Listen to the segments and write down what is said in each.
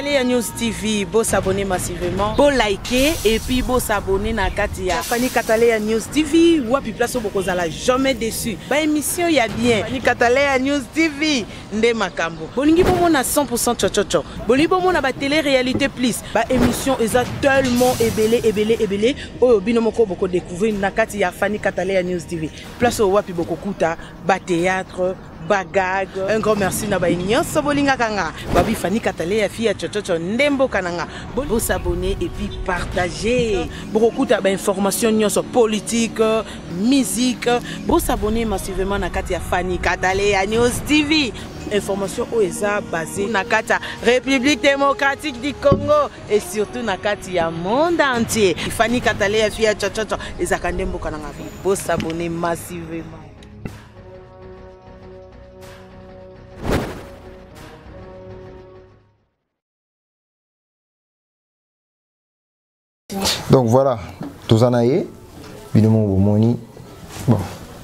Kataleya News TV, vous s'abonner massivement, vous liker et puis vous s'abonner na Katia. Fani Kataleya News TV, ou puis place au bokozala jamais déçu. Ba émission y a bien. Fani Kataleya News TV, nde makambo. Bolingi bomo na 100% chochocho. Bolingi bomo na ba télé réalité plus. Ba émission eza tellement ébélé. Oyo bino moko boko découvrir na Katia Fani Kataleya News TV. Place au wapi boko kuta, ba théâtre. Bagag, un grand merci na baignan Sobolinga Kanga, Babi Fani Kataleya Fia Chochocho Ndembo Kananga. Vous s'abonner et puis partager. Beaucoup d'informations politique, musique. Vous s'abonner massivement na Katia Fani Kataleya News TV. Information OESA basée na Katia République démocratique du Congo et surtout na Katia monde entier. Fani Kataleya Fia Chochocho ezaka Ndembo Kananga. Vous s'abonner massivement. Donc voilà, tous en aïe, binomon bomoni, bon,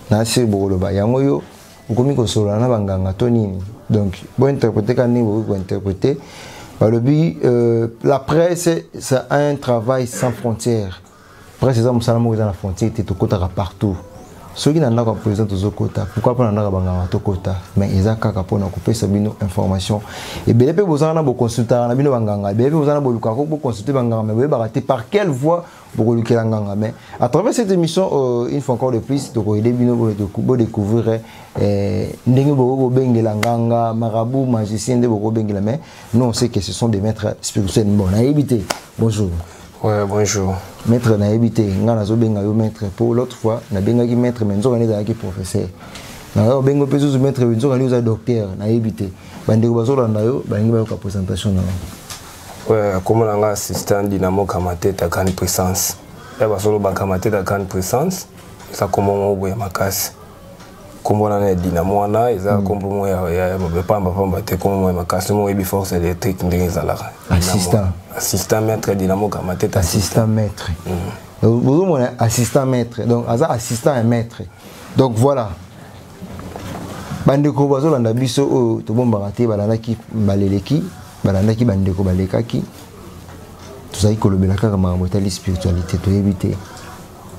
nasi boloba, yangoyo, ukomi kosola na banganga tonini. Donc, bon interpréter quand vous interpréter. Le but, la presse, c'est un travail sans frontières. Presse, c'est ça, dans la frontière, tu es partout. Ceux qui n'ont pas président de quota, pourquoi pas n'en avoir pas quota? Mais ils ont qu'à couper sa information. Et bien, vous en avez consulté la bino banganga. Bien, vous en avez consulté banganga. Mais vous avez par quelle voie vous avez banganga? Mais à travers cette émission, une fois encore de plus, vous allez découvrir n'engue boko bengela nganga, marabout, magicien de boko bengela. Mais nous on sait que ce sont des maîtres spirituels. Bon, on a évité. Bonjour. Ouais, bonjour. Maître n'a habité, ngana zo benga yo maître pour l'autre fois, na benga ki maître mais nzo ngani ki professeur. Na bengo peso maître nzo ngani za docteur na habité. Bande ko bazolanda yo, bangi ba ko présentation na. Ouais, comme on a assistant Dynamo Kamate ta kan puissance. Ya basolo ba Kamate ta kan puissance, ça comment on boya makasi. Comme on a Dynamo na, ils comme moi ya pamba te comme moi makasi mo ebi force électrique ndenge za la. Assistant maître Dynamo Kamate assistant maître. Vous mon assistant maître. Donc assistant et maître. Donc voilà. Bandeko bazolanda biso o to bomba raté balanda ki baleleki, balanda ki bandeko balekaki. Tout ça ikolobela kaka mamotali spiritualité to éviter.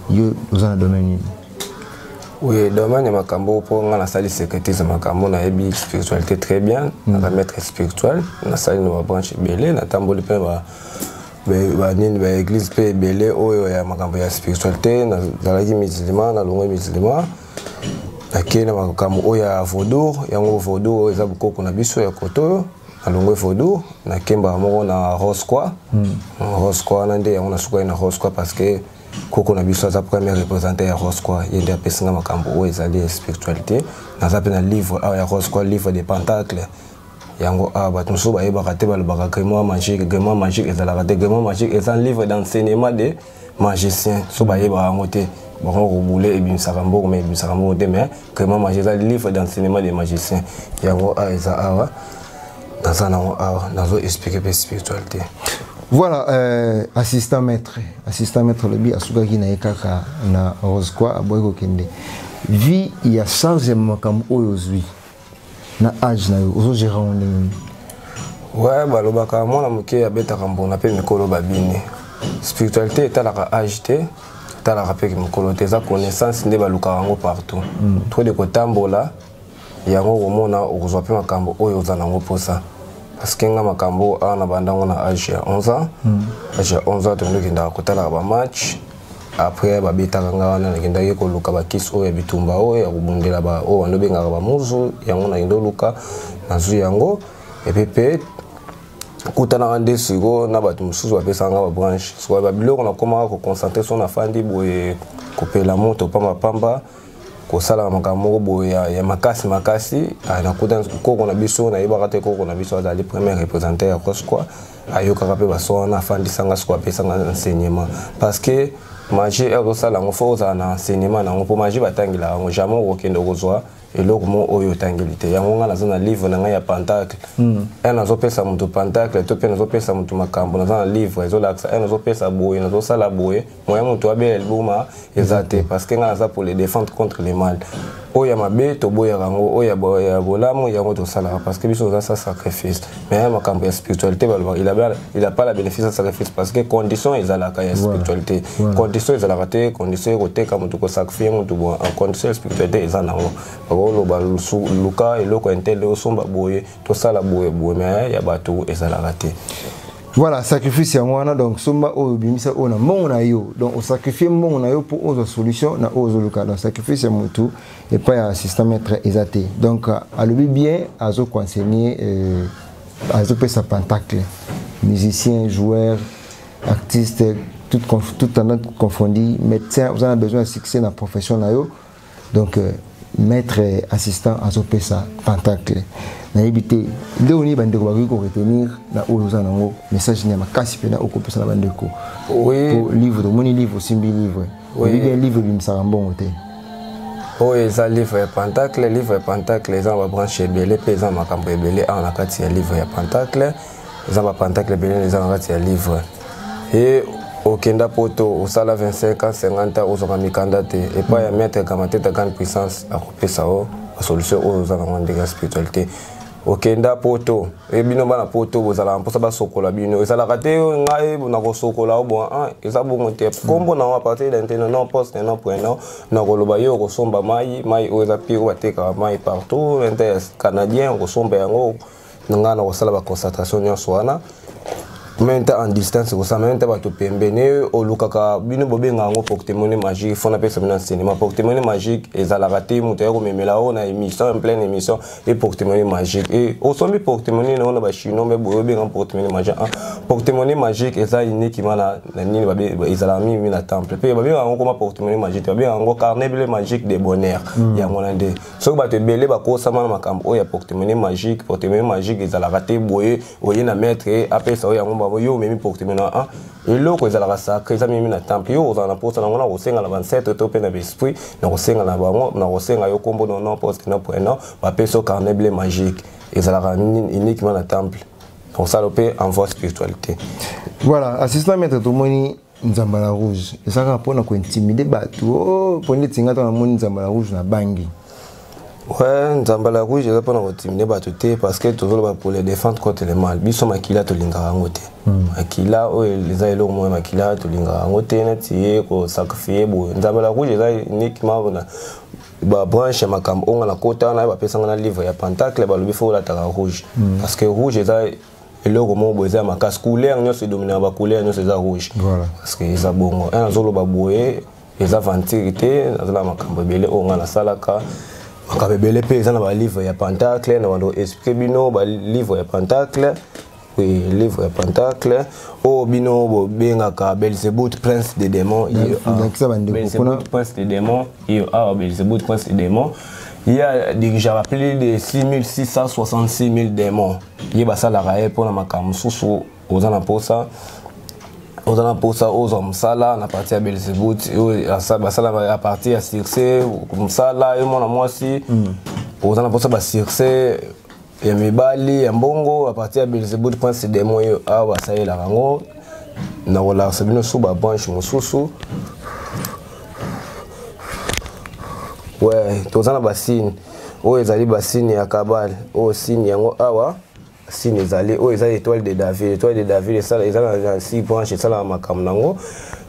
Yo vous en domaine. Oui, domaine de Makambo pour la salle secrétaire Makambo na ebi spiritualité très bien, na maître spirituel, na salle no branche belé, na tamboli pe ba église pe belé o ya Makambo ya spiritualité, na zalaki musulman, na longo musulman. Na kena Makambo o ya vaudou, yango vaudou eza bukoko na biso ya koto, na longo vaudou, na kemba moko na rosquois. Rosquois na nde yango na suka na rosquois parce que Koko na biso za premier représentant ya Rosquois yende apesinga makambo o ezali spiritualité na za pe na livre ya Rosquois livre des pentacles yango bato so ba yeba kate ba le baka grimoire magique ezala kate grimoire magique est un livre d'enseignement des magiciens so ba yeba yango te bon rouler et bien sarambo mais bien sarambo de mais grimoire magique est un livre d'enseignement des magiciens yango eza awa dans un nazo expliquer la spiritualité. Voilà, assistant maître le bi asuka ki na ekaka na Rosquois aboyko kende. Vie il y a changement comme oyozwi. Na âge na yo ozo gérer on ndenge. Ouais, ba lobaka mona moke abeta kambona pe mikolo babini. Spiritualité etalaka âge te, etalaka pe mikolo te za connaissance nde baluka yango partout. Trop de kotambola yango komona okozwa pe makambo oyo ozana ngo posa. Parce que nga makambo ana bandango na âge ya 11 ans. Âge ya 11 ans to ndokenda kotala ba match. Après ba betaka nga wana ndokenda ko luka ba kiss o ya bitumba o ya kubundela ba o ando benga ba muzu yango na ndo luka nazu yango et puis kutana ande siko na ba tumusuzu ba pesa nga ba branche. So ba biloko na koma ko concentrer sur na fandi boye kopela moto pamba kosala makambo boye ya makasi na kuta koko na biso na yeba kate koko na biso azali premier représentant ya Rosquois ayoka pe baso na fandi sanga siko pesa nga enseignement parce que magie erosala ngo fo za na enseignement na ngo po magie batangila ngo jamais okende kozwa eloko mo oyo tangilité yango nga naza na livre na ngai ya pentacle nazopesa mutu pentacle to pe nazopesa mutu makambo naza na livre ezolakisa nazopesa boye nazosala boye moya mutu abe elbuma eza te parce que nga naza pour les défendre contre les mal oya mabe toboyaka yango oya bolamu yango tosalaka parce que biso oza sa sacrifice mais makambo ya spiritualité il a pas la bénéfice ya sacrifice parce que condition ezalaka ya spiritualité condition ezalaka te condition ekoteka mutu kosacrifie mutu en condition ya spiritualité eza nango bakoloba luka eloko intele osomba boye tosala boye mais ya bato ezalaka te. Voilà, sacrifice ya mwana donc somba o bimisa ona mona yo donc on sacrifie mona yo pour autre solution na autre local donc sacrifice ya mutu et pas ya assistant maître exaté donc à le bien azo conseiller azo pesa pentacle musicien joueur artiste tout talent confondu médecin vous avez besoin de succès dans la profession na yo donc maître assistant azo pesa pentacle na éviter léonie bandeko ba ko retenir na oza nango message ni makasi pe na okopesa na bandeko oui pour livre de moni livre simbi livre oui bien livre bimsaka mbongo te oyo eza livre ya pentacle eza ba branche ebele pe eza makambo ebele a na kati ya livre ya pentacle eza ba pentacle ebele eza na kati ya livre et okenda poto osala 25 ans 50 ans ozoka mikanda te et pas ya maître kamateta grande puissance akopesa o solution oyo ozala na ndenge ya spiritualité okenda poto ebino bana poto bozala mposa basokola bino ezalaka te ngai na kosokola o bon eza bongo te kombo na a partir d'interne non poste non point non na koloba yo kosomba mai oyo eza pire bateka mai partout inter canadien kosomba yango nga na kosala ba concentration nyonso wana même en distance ko ça même bato pembene olukaka bino bobenga ngo porte-monnaie magique fona pesa bino cinéma porte-monnaie magique ezalaka te mutu ya komemela o na émission en pleine émission et porte-monnaie magique et osombi porte-monnaie na ba chino mais boyo benga porte-monnaie magique porte-monnaie magique eza unique mana na nini babe ezala mi na temple pe babenga ngo koma porte-monnaie magique babenga ngo carnet bleu magique de bonheur ya ngolande so bato belé bakosa mana makambo o ya porte-monnaie magique ezalaka te boye oye na maître apesa o ya ngomba yo memi porte-monnaie eloko ezalaka sacré eza mimi na temple yo ozala na posa nango na kosenga na bancêtre to pe na esprit na kosenga na bango na kosenga yo kombo non poste na point non bapesa carnet bleu magique ezalaka uniquement na temple donc ça le peut en voie spiritualité. Voilà, assistant maître tomoni nzambala rouge ezaka pona ko intimider bato poni tinga to na moni nzambala rouge na bangi. Ouais, nzambala rouge eza pona ko intimider bato te parce que toujours pour les défendre contre les mal biso makila to lingaka ngo te makila oyo les ailo mo makila to lingaka ngo te na tie ko sacrifier bo nzambala rouge eza uniquement na ba branche makambo onga na kota na ba pesa na livre ya pentacle ba lobi fo la taka rouge parce que rouge eza eloko mo bo eza makasi couleur nyonso dominer ba couleur nyonso eza rouge voilà parce que eza bongo un zolo ba boye eza ventilité na makambo belé onga na salaka makabebele pe eza na ba livre ya pentacle na wando expliquer bino ba livre ya pentacle oui livre ya pentacle o bino bo bengaka Belzébuth prince des démons Belzébuth prince des démons Belzébuth prince des démons il y a déjà plus de 6666 000 démons il ba sala rae pour makambo susu ozana posa ozana posa ozo msala na partie ya Belzébuth basala à partir ya Circe msala et mona mwasi ozana posa ba Circe ya mibali ya mbongo à partir ya Belzébuth prince des démons yo awa sayela rango na wala sabino suba branche mususu ouais tozana basine o ezali basine ya kabale o signe yango awa signe ezali o ezali étoile de David ça ezali na 6 branches ça la makambo nango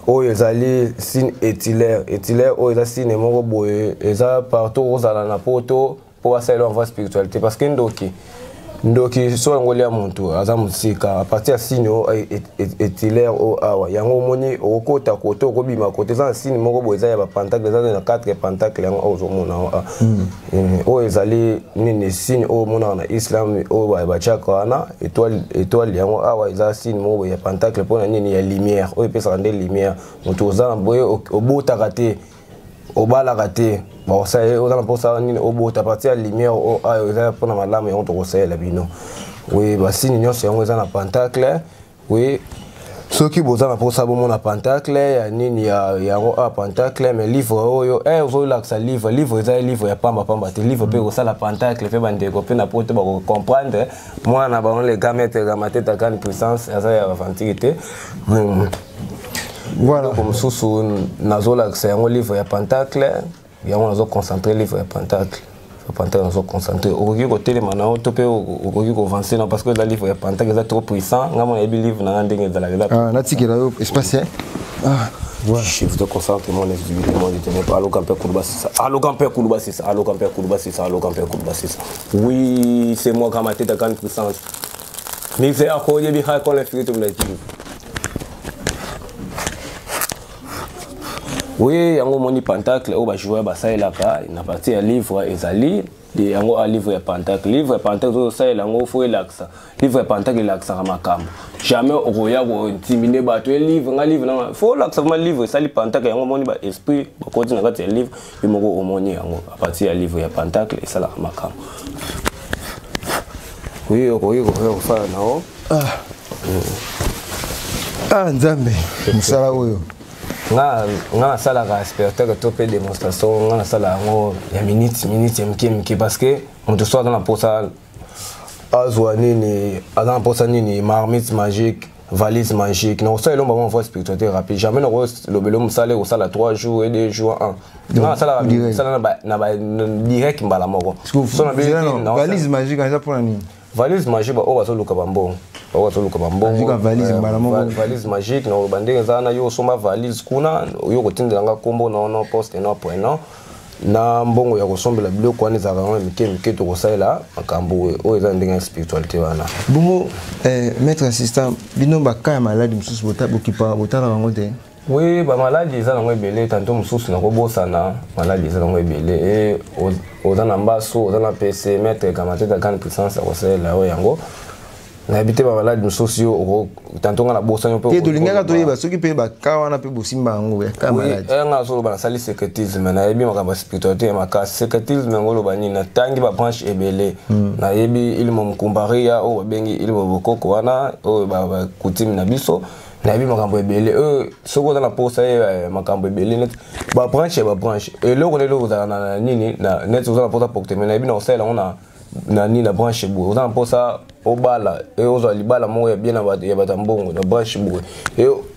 o ezali signe étilaire o ezali signe moko boye eza partout ozala na poto pour asala en voie spiritualité parce que ndoki so ngoli ya muntu aza musika a partir ya signe étilaire o awa yango moni okota koto okobima kote za signe moko boye eza ya ba pentacle za na 4 pentacle yango ozomona o ezali nini signe o mona na islam o ba chaka wana étoile yango awa eza signe moko ya pentacle pona nini ya lumière o epesa nde lumière mutu oza boye obotaka te obalaka te baosaye ozana posa nini obota partir ya lumière o ayo eza pona malamu yango tokosayela bino oui basini nyonso yango eza na pentacle oui ceux qui bossent pour ça bon pentacle ya nini ya pentacle mais livre oyo ozo laksa livre livre ya pamba te livre pe ko sala pentacle pe bandeko pe na pote ba comprendre moi na ba les gamètres gamate ta grande puissance ça ya antiquité voilà comme sous nazo laksa ya livre ya pentacle ya on nazo concentrer livre ya pentacle Pentacle nous concentré au côté les manants topé au avancer non parce que le livre Pentacle est trop puissant ngamo na livre na ndenge za la ah na tikela espace ah voilà chef de concentrer mon visibilité mon détenir pas allo camper Koulbassis oui c'est moi qui m'a tête à grande puissance mais c'est à cause de bien qu'on l'infiltre tout le temps oui, yango moni Pentacle o ba jouer ba ça là ka na partie ya livre ezali de yango a livre ya Pentacle zo ça yango faut relaxa livre Pentacle relaxa makambo jamais okoya ko intimider ba to livre na faut relaxa ma livre ça li Pentacle yango moni ba esprit ba koti na kati ya livre imoko omoni yango a partie ya livre ya Pentacle et ça la makambo oui okoyo ko faire nao nzambe musala oyo nga sala ka spectacle to pe démonstration nga sala ngo ya minute ya mki parce que on te soit dans la posa azwa nini azana posa nini marmite magique valise magique non ça elomba on voit spiritualité rapide jamais no le belum sale au sala 3 jours et 2 jours 1 nga sala na ba direct mbala moko valise magique ça pour nini valise magique ba o ba so luka bambongo valise magique na bandenge zana yo soma valise kuna yo kotindanga kombo na poste na point na mbongo ya kosombela biloko wana ezaka ngo mike to kosalela makambo o eza ndenge spiritualité wana bongo maître assistant bino baka malade mususu bokipa botala bango te oui ba malade eza nango ebele tanto mususu na kobosana malade eza nango ebele e oza na mbaso oza na PC maître kamate ta grande puissance ya kosalela o yango na habité ba malade mususu yo tanto nga na bosana pe te dolingaka to yeba soki pe ba kawana pe bosimba ngo ya ka malade nga so ba sali secrétisme na yebi makamba spiritualité maka secrétisme ngolo bani na tangi ba branche ebele na yebi ilmo mkumbaria o bengi ilmo bokoko wana o ba coutume na biso na yebi makambo ebele soko na posa makambo ebele net ba branche et loko lelo na nini na net zo na posa porte mais na yebi na osela ona na ni na branche bo za posa obala ozo libala mo ya bien ya batambongo na branche bo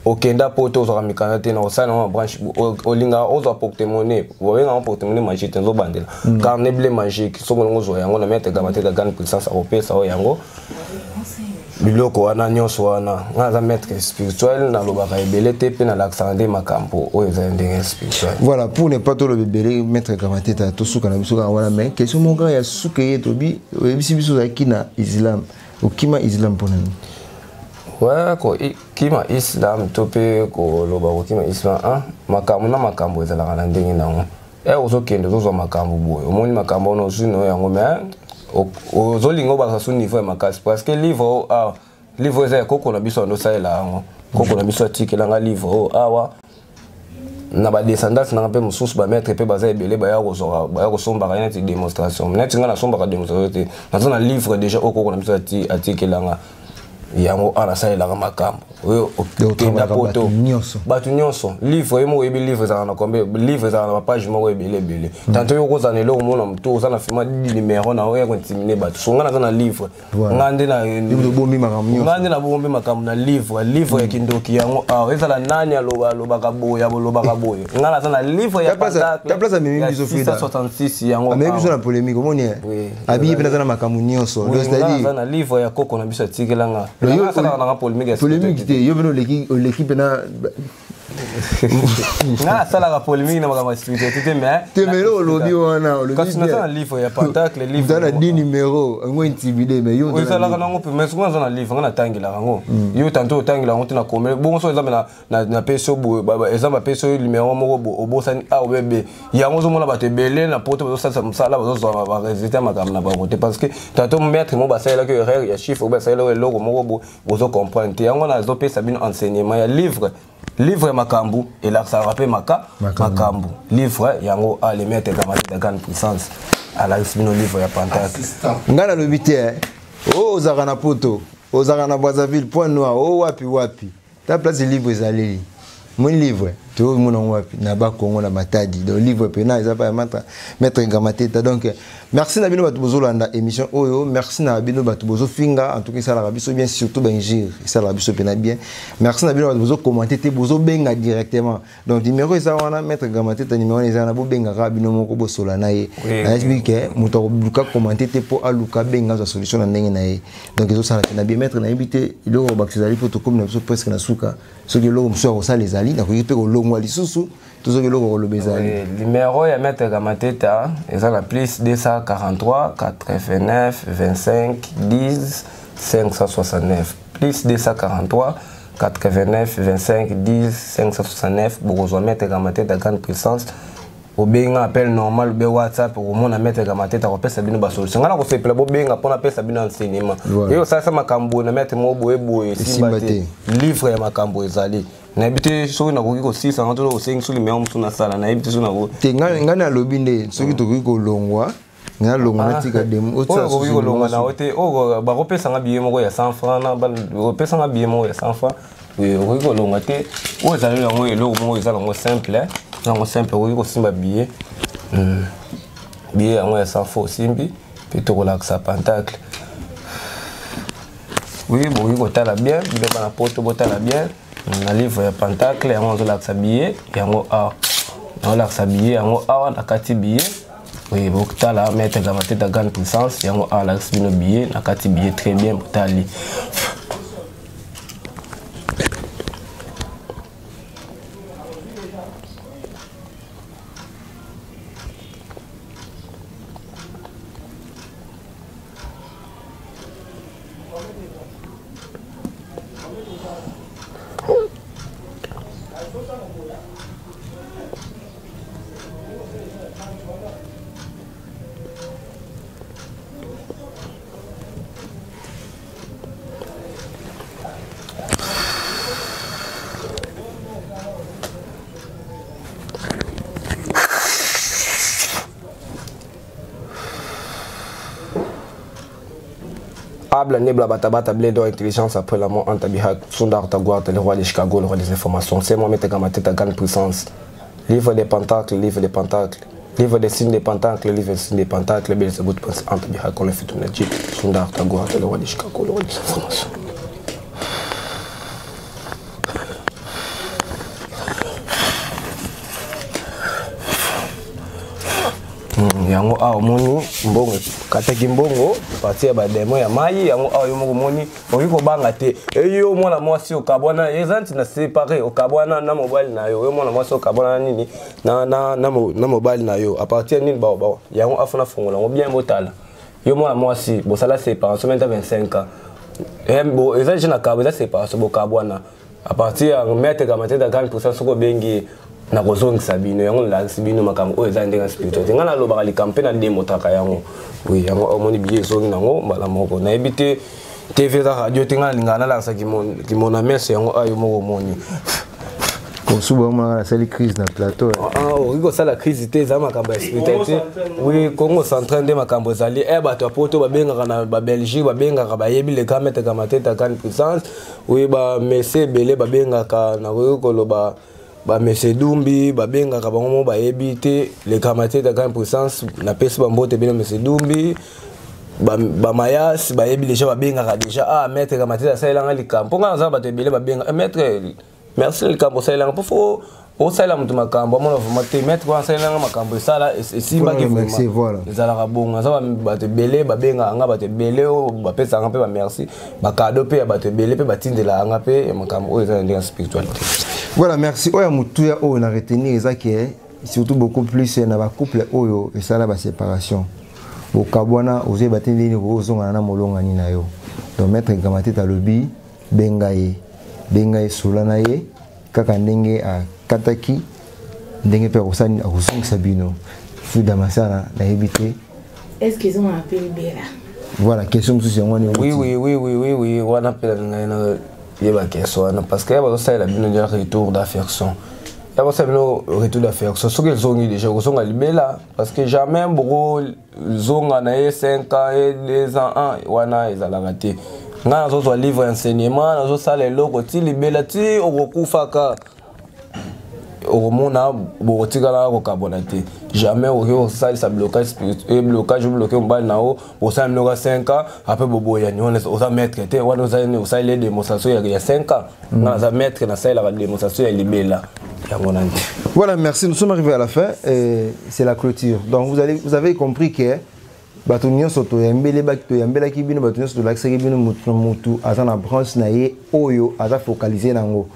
okenda poto ozo kamikana te na osala na branche bo olinga ozo porte-monnaie obenga porte-monnaie magique nzo bandela carnet bleu magique soko ngozo yango na mettre gamate da grande puissance opesa o yango biloko wana nyonso wana nga za maître spirituel na lobaka ebele te pe na l'accent makambo o eza ndenge spirituel voilà pour ne pas trop le bébé maître gamate ta to suka na biso ka wana mais question monga ya suka ye to bi bisi biso za kina islam okima islam ponani ouais ko kima islam to pe ko loba ko kima islam makambo ezalaka na ndenge nango ozokende ozo makambo boye omoni makambo no zino yango mais ozolingo ba sasu niveau ya makasi parce que livre eza koko na biso ndo saela yango koko na biso atikelanga livre awa na ba descendance na pe mususu ba maître pe baza ebele ba ya kosomba ka neti démonstration neti nga na somba ka démonstration te na livre déjà koko na biso atikelanga yango ala saela ka makambo oyo okenda poto batu nyonso livre emo ebi livre za na kombe livre za na page mo ebele tanto yo kozana lo mona mtu ozana fima di numéro na oya kontimine batu songa na livre ngande na bombi makambo nyonso ngande na bombi makambo na livre ya kindoki yango ezala nani aloba kaboya ngala sana livre ya ta place mimi biso frida 66 yango mais biso na polémique omoni abi pe na makambo nyonso c'est-à-dire na livre ya koko na biso tikelanga ngala sana na polémique yo bino l'équipe na nga sala la polémique na makambo spiritualité mais temelo lobi wana quand tu as un livre ya Pentacle livre dans la 10 numéro ngo intimider mais yo on sala kana ngo mais souvent dans livre nga tangila ngo yo tanto tangila ngo tina komela bon so ezama na peso bo baba ezama peso numéro moko obosani a obebe yango zo mona bato belé na poto bazo sala msala bazo zo ba résultat makambo na bango parce que tanto maître mo basala que erreur ya chiffre basala le logo moko bozo comprendre yango na zo pesa bino enseignement ya livre makambu et là ça rappelle makambu livre yango a les mettre dans la grande puissance à la fin livre ya Pentacle ngana le bité ozaka na poto ozaka na Brazzaville point noir wapi ta place livre ezaleli mon livre tout mon on wapi na ba Congo na Matadi donc livre pena ils pas mettre Ngamateta donc merci na bino batu bozolanda émission oyo merci na bino batu bozo finga en tout cas ça la biso bien surtout Benjir ça la biso pena bien merci na bino batu bozo commenter te bozo benga directement donc numéro ça wana mettre Ngamateta numéro ça na bo benga ka bino moko bo sola na ye na explique muto luka commenter te po aluka benga za solution na ndenge na ye donc ezo sala na bien mettre na invité il o bakizali poto comme na biso presque na suka ce que l'homme soit ça les ali na ko yipe ko longo ali susu tout ce que l'homme le bezali numéro ya mettre Ngamateta eza la plus 243 89 25 10 569 plus 243 89 25 10 569 bokozwa mettre Ngamateta grande puissance obenga appel normal be WhatsApp au mona mettre Ngamateta ko pesa bino ba solution ngana ko sepela bo benga pona pesa bino enseignement yo sasa makambo na mettre mo boye simbate livre ya makambo ezali na ebite so na ko 600 to 5 suli me on suna sala na ebite so na ko te ngana lobi nde soki to ko longwa ngana longwa na tika dem o tsa ko longwa na ote o ba ko pesa nga biye moko ya 100 francs na ba ko pesa nga biye moko ya 100 francs oui ko longwa te o ezali yango eloko moko ezala ngo simple non simple oui ko simba billet billet yango ya 100 francs simbi puis to relaxa pentacle oui bon oui ko tala bien de bana poto botala bien na livre ya pentacle yango relaxa billet yango a relaxa billet yango a na kati billet oui bo tala mettre Ngamateta grande puissance yango a la bino billet na kati billet très bien botali Abla nebla batabata bledo intelligence après la mort antabihak Sundar Tagwart le roi de Chicago le roi des informations c'est moi mettre Ngamateta grande puissance livre des pentacles livre des signes des pentacles livre des signes des pentacles Belzébuth antabihak on le fait tourner Sundar Tagwart le roi de Chicago le roi des informations yango a omoni mbongo kataki mbongo parti ya ba demo ya mai yango a yo moko moni oyiko banga te eyo mwana mwasi okabwana ezanti na séparé okabwana na mobile na yo mwana mwasi okabwana nini na mobile na yo a partir nini ba yango afuna fungola ngo bien botala yo mwana mwasi bosala séparation menta 25 ans bo ezanti na kabo za séparation bokabwana a partir ya mettre Ngamateta grande puissance ko bengi na kozongisa bino yango la sibino makambo oyo eza ndenge spiritualité ngana lobaka likampe na ndemotaka yango oui yango omoni biye ezongi nango mbala moko nayebi te tv za radio te ngana lingana nalakisa kimona mese yango ayo moko omoni kosuba omona na sali crise na plateau oki kosala crise te eza makambo ya spiritualité oui Congo central nde makambo ezali bato ya poto babengaka na babelgique babengaka bayebi le grand maître Ngamateta grande puissance oui bamese ebele babengaka nakoki koloba ba Monsieur Dumbi babengaka bango mo bayebi te le Ngamateta grande puissance na pesi bambote bino Monsieur Dumbi ba mayas bayebi déjà babengaka déjà maître Ngamateta sailanga likampo ngana za bato ebele babenga maître merci likampo sailanga pofo o saila mutu makambo mona vomate maître kwa sailanga makambo sala esimba ke vraiment ezalaka bonga za bato ebele babenga anga bato ebele o bapesa anga pe ba merci ba cadeau pe ya bato ebele pe batindela anga pe makambo oyo eza ndenge spiritualité. Voilà, merci. Oya mutuya oyo na retenir ezaki surtout beaucoup plus na ba couple oyo esala ba séparation. Bo kabwana oze batindini ko ozonga na molonga ni na yo. Donc mettre Ngamateta lobi bengaye solana ye kaka ndenge a kataki ndenge pe kosani akosongisa bino. Fuda masana na ebité. Est-ce qu'ils ont appelé Bella? Voilà, question sur ngoni. Oui, on appelle na yeba question parce que yaba ça la bino de retour d'affection. Yaba ça bino retour d'affection. Ce que zongi déjà zonga libela parce que jamais beaucoup zonga na 5 ans et 2 ans wana ezala raté. nga nazo livre enseignement nazo sala eloko ti libela ti okokufaka okomona bokotikala kokabona te jamais okosalisa blocage spirituel blocage bloqué mobali na o osala mnoka 5 ans après boboyani oza maître te wana osali les démonstrations ya 5 ans nga naza maître nasalelaka démonstration ya libela yango nani. Voilà, merci, nous sommes arrivés à la fin, c'est la clôture. Donc vous avez compris que bato nyonso to yambele bakito yambela kibino bato nyonso to lakisa kibino mutu aza na branche na ye oyo aza focalisé nango.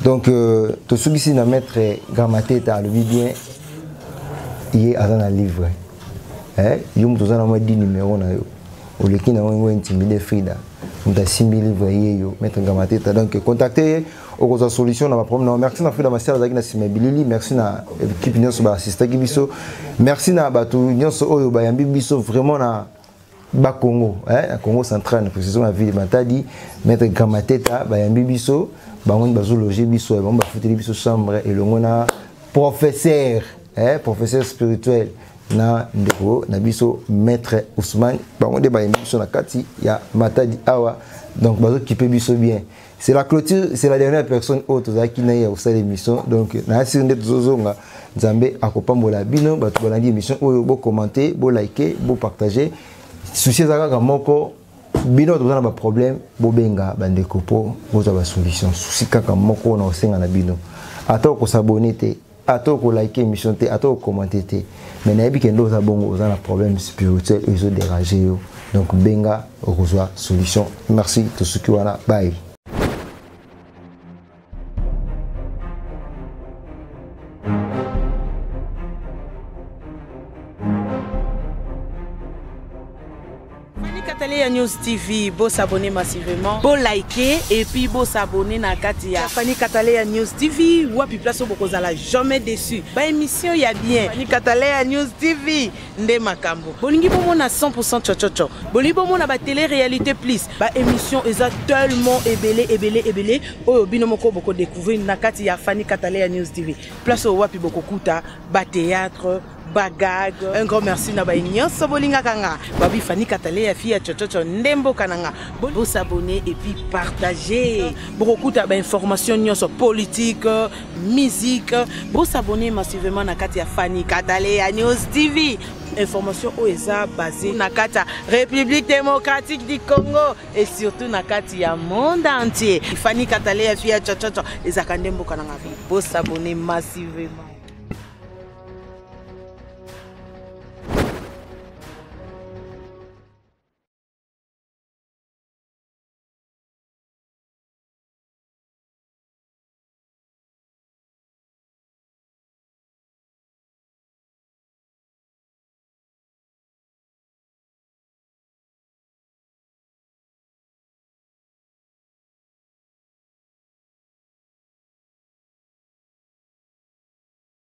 Donc to sugisi na maître Gamateta alobi bien ye aza na livre. Yo mutu aza na mwa 10 numéro na yo. Oleki na ngo intimidé Frida. Mutu asimbi livre ye yo maître Gamateta. Donc contactez au la solution dans ma problème. Merci na Frida Master avec na Simabilili, merci na équipe nyonso ba assistant biso. Merci na bato nyonso oyo ba yambi biso vraiment na ba Congo, na Congo central na précision la ville Matadi, maître Gamateta ba yambi biso, ba ngon bazo loger biso, ba ba futeli biso chambre et longona professeur, professeur spirituel na ndeko na biso maître Ousmane, ba ngon de ba yambi biso na kati ya Matadi awa. Donc bazo kipe biso bien. C'est la clôture, c'est la dernière personne autre qui n'a pas eu l'émission. Donc, na sirinde tozonga Nzambe akopambola bino batu balandi émission oyo bo commenter, bo liker, bo partager. Souci ezaka moko bino tozana ba problème bo benga bandeko po boza ba solution. Souci kaka moko na osenga na bino. Ata ko s'abonner te, ata ko liker émission te, ata ko commenter te. Mais na yebi kendo za bongo ozana problème spirituel et zo déranger yo. Donc benga okozwa solution. Merci to suki wana. Bye. Fanny News TV, beau s'abonner massivement, beau liker et puis beau s'abonner na Katia. Fanny News TV, wapi place au la jamais déçu. Ba émission y a bien. Fanny News TV, nde makambo. Bolingi bomo na 100% chochocho. Bolingi bomo na ba télé réalité plus. Ba émission eza tellement ébélé. Oyo bino moko boko découvrir na Katia Fanny News TV. Place au wapi boko kuta, ba théâtre. Bagag, un grand merci na baignon sobolinga kanga babi Fanny Katalea fille chochocho ndembo kananga bo s'abonner et puis partager beaucoup ba information nyonso politique musique bo s'abonner massivement na kati ya Fanny Katalea News TV information OESA basée na kati République démocratique du Congo et surtout na kati ya monde entier Fanny Katalea fille chochocho ezaka ndembo kananga bo s'abonner massivement.